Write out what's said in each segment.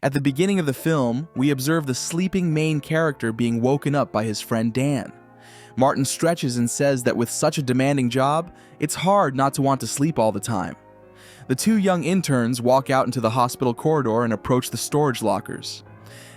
At the beginning of the film, we observe the sleeping main character being woken up by his friend Dan. Martin stretches and says that with such a demanding job, it's hard not to want to sleep all the time. The two young interns walk out into the hospital corridor and approach the storage lockers.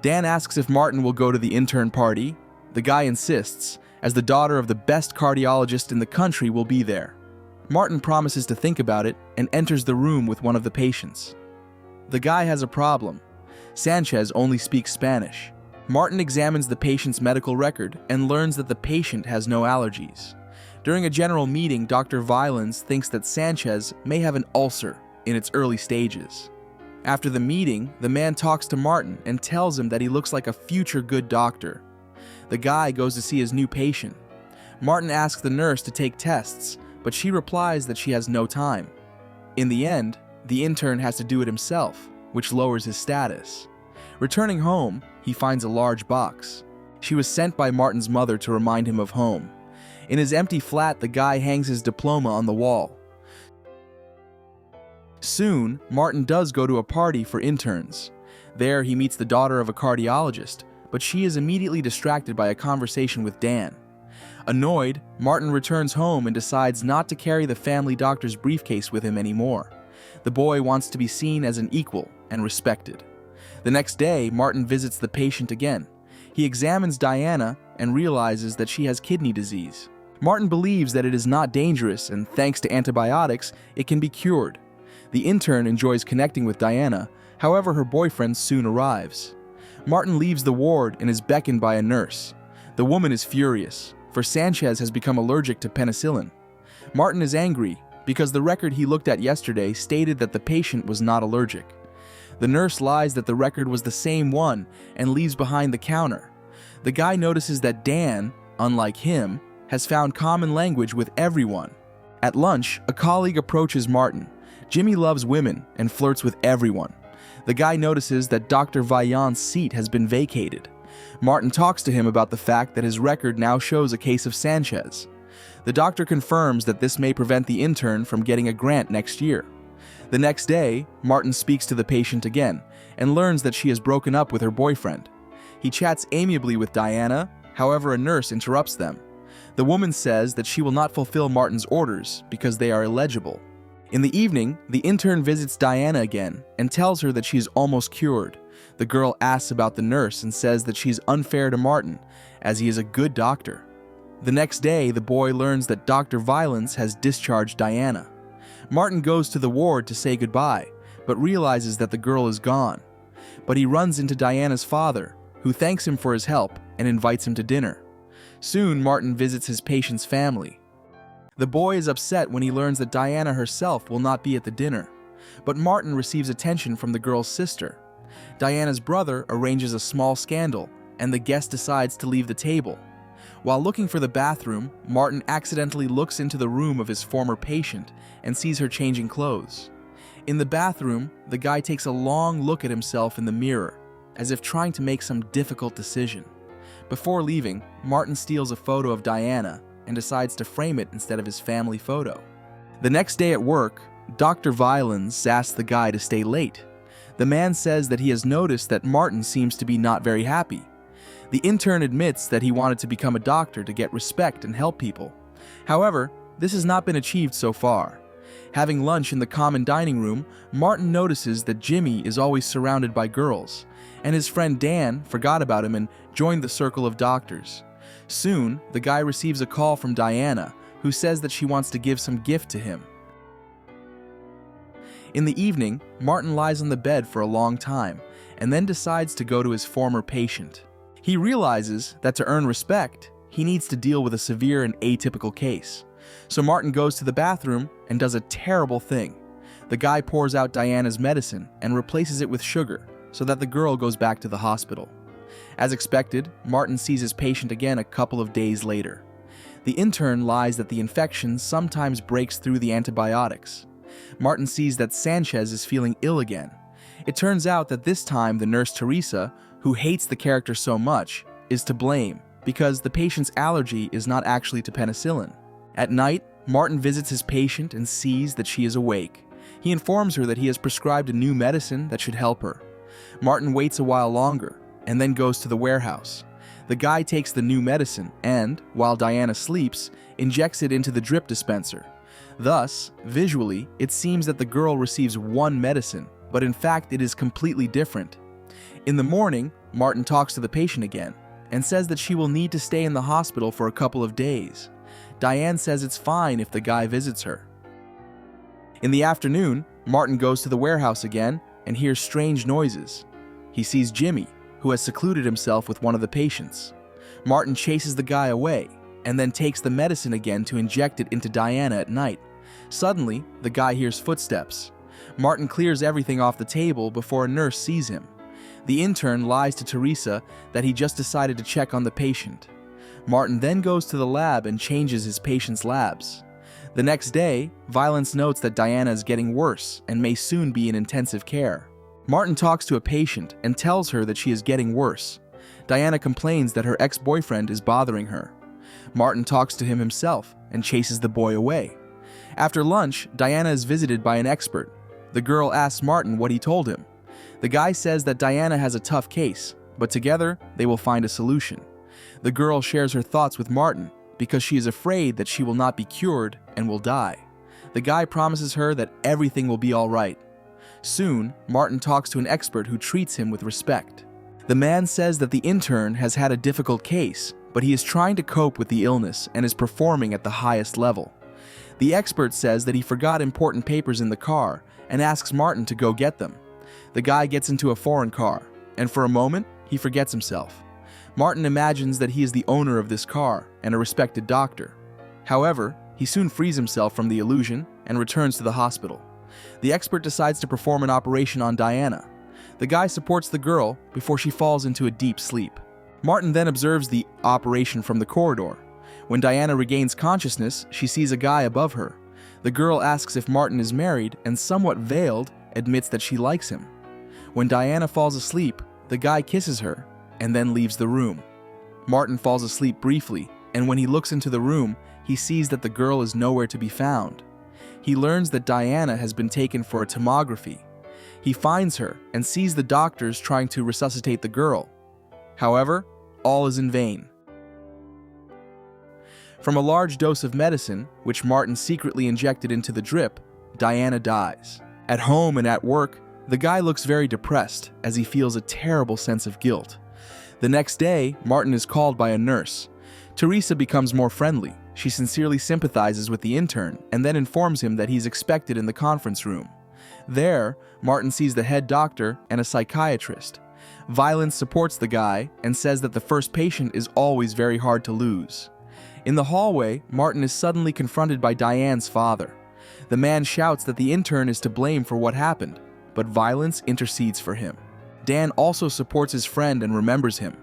Dan asks if Martin will go to the intern party. The guy insists, as the daughter of the best cardiologist in the country will be there. Martin promises to think about it and enters the room with one of the patients. The guy has a problem. Sanchez only speaks Spanish. Martin examines the patient's medical record and learns that the patient has no allergies. During a general meeting, Dr. Violins thinks that Sanchez may have an ulcer in its early stages. After the meeting, the man talks to Martin and tells him that he looks like a future good doctor. The guy goes to see his new patient. Martin asks the nurse to take tests, but she replies that she has no time. In the end, the intern has to do it himself, which lowers his status. Returning home, he finds a large box. She was sent by Martin's mother to remind him of home. In his empty flat, the guy hangs his diploma on the wall. Soon, Martin does go to a party for interns. There, he meets the daughter of a cardiologist, but she is immediately distracted by a conversation with Dan. Annoyed, Martin returns home and decides not to carry the family doctor's briefcase with him anymore. The boy wants to be seen as an equal and respected. The next day, Martin visits the patient again. He examines Diana and realizes that she has kidney disease. Martin believes that it is not dangerous, and thanks to antibiotics, it can be cured. The intern enjoys connecting with Diana, however her boyfriend soon arrives. Martin leaves the ward and is beckoned by a nurse. The woman is furious, for Sanchez has become allergic to penicillin. Martin is angry because the record he looked at yesterday stated that the patient was not allergic. The nurse lies that the record was the same one and leaves behind the counter. The guy notices that Dan, unlike him, has found common language with everyone. At lunch, a colleague approaches Martin. Jimmy loves women and flirts with everyone. The guy notices that Dr. Vaillan's seat has been vacated. Martin talks to him about the fact that his record now shows a case of Sanchez. The doctor confirms that this may prevent the intern from getting a grant next year. The next day, Martin speaks to the patient again and learns that she has broken up with her boyfriend. He chats amiably with Diana, however a nurse interrupts them. The woman says that she will not fulfill Martin's orders because they are illegible. In the evening, the intern visits Diana again and tells her that she is almost cured. The girl asks about the nurse and says that she's unfair to Martin, as he is a good doctor. The next day, the boy learns that Dr. Violins has discharged Diana. Martin goes to the ward to say goodbye, but realizes that the girl is gone. But he runs into Diana's father, who thanks him for his help and invites him to dinner. Soon, Martin visits his patient's family. The boy is upset when he learns that Diana herself will not be at the dinner, but Martin receives attention from the girl's sister. Diana's brother arranges a small scandal, and the guest decides to leave the table. While looking for the bathroom, Martin accidentally looks into the room of his former patient and sees her changing clothes. In the bathroom, the guy takes a long look at himself in the mirror, as if trying to make some difficult decision. Before leaving, Martin steals a photo of Diana and decides to frame it instead of his family photo. The next day at work, Dr. Violins asks the guy to stay late. The man says that he has noticed that Martin seems to be not very happy. The intern admits that he wanted to become a doctor to get respect and help people. However, this has not been achieved so far. Having lunch in the common dining room, Martin notices that Jimmy is always surrounded by girls, and his friend Dan forgot about him and joined the circle of doctors. Soon, the guy receives a call from Diana, who says that she wants to give some gift to him. In the evening, Martin lies on the bed for a long time, and then decides to go to his former patient. He realizes that to earn respect, he needs to deal with a severe and atypical case. So Martin goes to the bathroom and does a terrible thing. The guy pours out Diana's medicine and replaces it with sugar, so that the girl goes back to the hospital. As expected, Martin sees his patient again a couple of days later. The intern lies that the infection sometimes breaks through the antibiotics. Martin sees that Sanchez is feeling ill again. It turns out that this time the nurse Teresa, who hates the character so much, is to blame because the patient's allergy is not actually to penicillin. At night, Martin visits his patient and sees that she is awake. He informs her that he has prescribed a new medicine that should help her. Martin waits a while longer and then goes to the warehouse. The guy takes the new medicine and, while Diana sleeps, injects it into the drip dispenser. Thus, visually, it seems that the girl receives one medicine, but in fact it is completely different. In the morning, Martin talks to the patient again and says that she will need to stay in the hospital for a couple of days. Diane says it's fine if the guy visits her. In the afternoon, Martin goes to the warehouse again and hears strange noises. He sees Jimmy, who has secluded himself with one of the patients. Martin chases the guy away and then takes the medicine again to inject it into Diana at night. Suddenly, the guy hears footsteps. Martin clears everything off the table before a nurse sees him. The intern lies to Teresa that he just decided to check on the patient. Martin then goes to the lab and changes his patient's labs. The next day, Violence notes that Diana is getting worse and may soon be in intensive care. Martin talks to a patient and tells her that she is getting worse. Diana complains that her ex-boyfriend is bothering her. Martin talks to him himself and chases the boy away. After lunch, Diana is visited by an expert. The girl asks Martin what he told him. The guy says that Diana has a tough case, but together they will find a solution. The girl shares her thoughts with Martin because she is afraid that she will not be cured and will die. The guy promises her that everything will be all right. Soon, Martin talks to an expert who treats him with respect. The man says that the intern has had a difficult case, but he is trying to cope with the illness and is performing at the highest level. The expert says that he forgot important papers in the car and asks Martin to go get them. The guy gets into a foreign car, and for a moment, he forgets himself. Martin imagines that he is the owner of this car and a respected doctor. However, he soon frees himself from the illusion and returns to the hospital. The expert decides to perform an operation on Diana. The guy supports the girl before she falls into a deep sleep. Martin then observes the operation from the corridor. When Diana regains consciousness, she sees a guy above her. The girl asks if Martin is married and, somewhat veiled, admits that she likes him. When Diana falls asleep, the guy kisses her and then leaves the room. Martin falls asleep briefly, and when he looks into the room, he sees that the girl is nowhere to be found. He learns that Diana has been taken for a tomography. He finds her and sees the doctors trying to resuscitate the girl. However, all is in vain. From a large dose of medicine, which Martin secretly injected into the drip, Diana dies. At home and at work, the guy looks very depressed as he feels a terrible sense of guilt. The next day, Martin is called by a nurse. Teresa becomes more friendly. She sincerely sympathizes with the intern and then informs him that he's expected in the conference room. There, Martin sees the head doctor and a psychiatrist. Violence supports the guy and says that the first patient is always very hard to lose. In the hallway, Martin is suddenly confronted by Diane's father. The man shouts that the intern is to blame for what happened, but Violence intercedes for him. Dan also supports his friend and remembers him.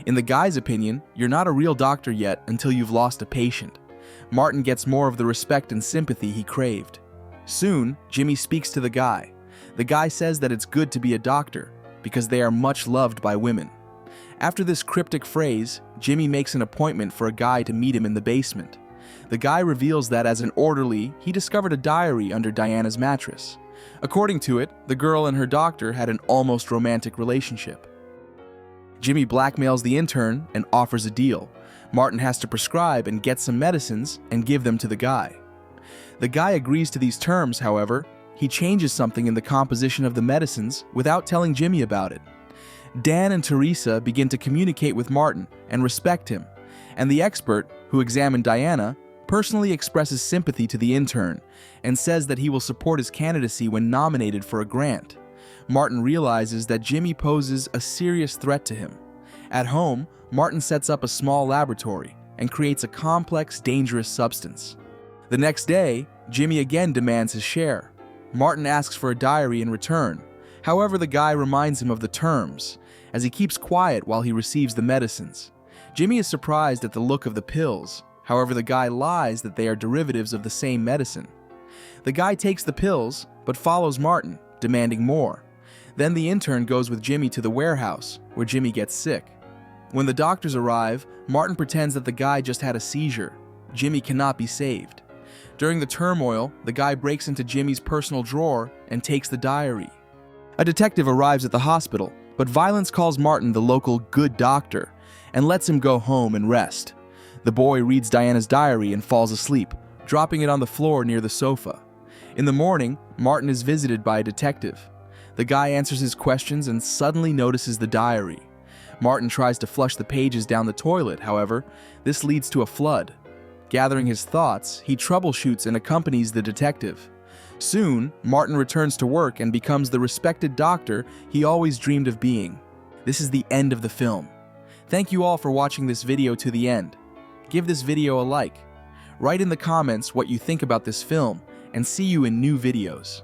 In the guy's opinion, you're not a real doctor yet until you've lost a patient. Martin gets more of the respect and sympathy he craved. Soon, Jimmy speaks to the guy. The guy says that it's good to be a doctor because they are much loved by women. After this cryptic phrase, Jimmy makes an appointment for a guy to meet him in the basement. The guy reveals that as an orderly, he discovered a diary under Diana's mattress. According to it, the girl and her doctor had an almost romantic relationship. Jimmy blackmails the intern and offers a deal. Martin has to prescribe and get some medicines and give them to the guy. The guy agrees to these terms, however. He changes something in the composition of the medicines without telling Jimmy about it. Dan and Teresa begin to communicate with Martin and respect him, and the expert, who examined Diana, personally expresses sympathy to the intern and says that he will support his candidacy when nominated for a grant. Martin realizes that Jimmy poses a serious threat to him. At home, Martin sets up a small laboratory and creates a complex, dangerous substance. The next day, Jimmy again demands his share. Martin asks for a diary in return. However, the guy reminds him of the terms, as he keeps quiet while he receives the medicines. Jimmy is surprised at the look of the pills. However, the guy lies that they are derivatives of the same medicine. The guy takes the pills, but follows Martin, demanding more. Then the intern goes with Jimmy to the warehouse, where Jimmy gets sick. When the doctors arrive, Martin pretends that the guy just had a seizure. Jimmy cannot be saved. During the turmoil, the guy breaks into Jimmy's personal drawer and takes the diary. A detective arrives at the hospital, but violence calls Martin the local good doctor and lets him go home and rest. The boy reads Diana's diary and falls asleep, dropping it on the floor near the sofa. In the morning, Martin is visited by a detective. The guy answers his questions and suddenly notices the diary. Martin tries to flush the pages down the toilet, however, this leads to a flood. Gathering his thoughts, he troubleshoots and accompanies the detective. Soon, Martin returns to work and becomes the respected doctor he always dreamed of being. This is the end of the film. Thank you all for watching this video to the end. Give this video a like. Write in the comments what you think about this film, and see you in new videos.